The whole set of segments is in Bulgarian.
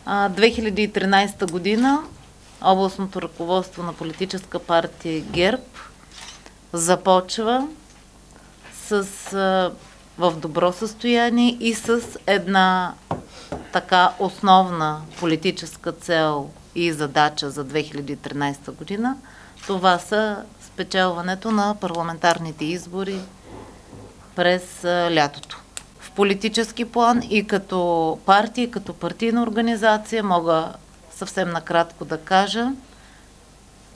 2013 година областното ръководство на политическа партия ГЕРБ започва в добро състояние и с една така основна политическа цел и задача за 2013 година. Това са спечелването на парламентарните избори през лятото. В политически план и като партия, и като партийна организация мога съвсем накратко да кажа,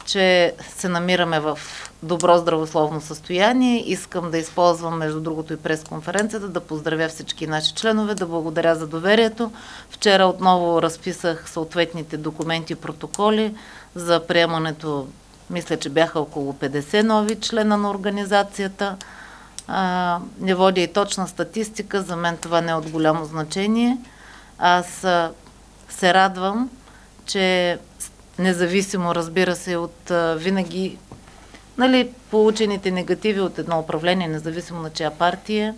че се намираме в добро здравословно състояние. Искам да използвам, между другото, и пресконференцията, да поздравя всички наши членове, да благодаря за доверието. Вчера отново разписах съответните документи и протоколи за приемането, мисля, че бяха около 50 нови члена на организацията. Не водя и точна статистика, за мен това не е от голямо значение. Аз се радвам, че независимо, разбира се, от винаги получените негативи от едно управление, независимо на чия партия,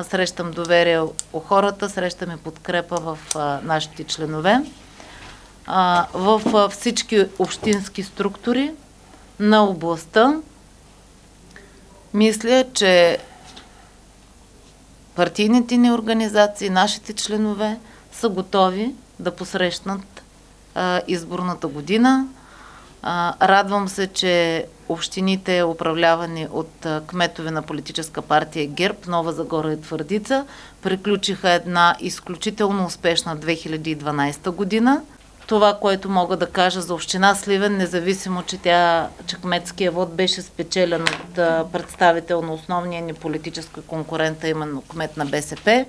срещам доверие у хората, срещам и подкрепа в нашите членове. В всички общински структури на областта мисля, че партийните ни организации, нашите членове са готови да посрещнат изборната година. Радвам се, че общините, управлявани от кметове на политическа партия ГЕРБ, Нова Загора и Твърдица, приключиха една изключително успешна 2012 година. Това, което мога да кажа за община Сливен, независимо, че кметския вод беше спечелен от представител на основния ни политическа конкурента, именно кмет на БСП,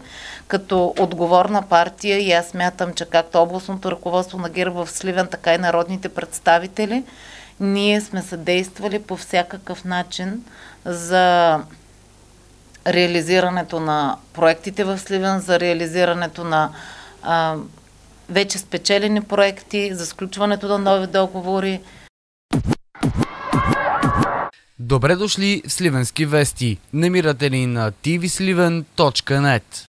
като отговорна партия, и аз смятам, че както областното ръководство на ГЕРБ в Сливен, така и народните представители, ние сме съдействали по всякакъв начин за реализирането на проектите в Сливен, за реализирането на вече спечелени проекти, за сключването на нови договори. Добре дошли в Сливенски вести. Намирате ни на tvsliven.net.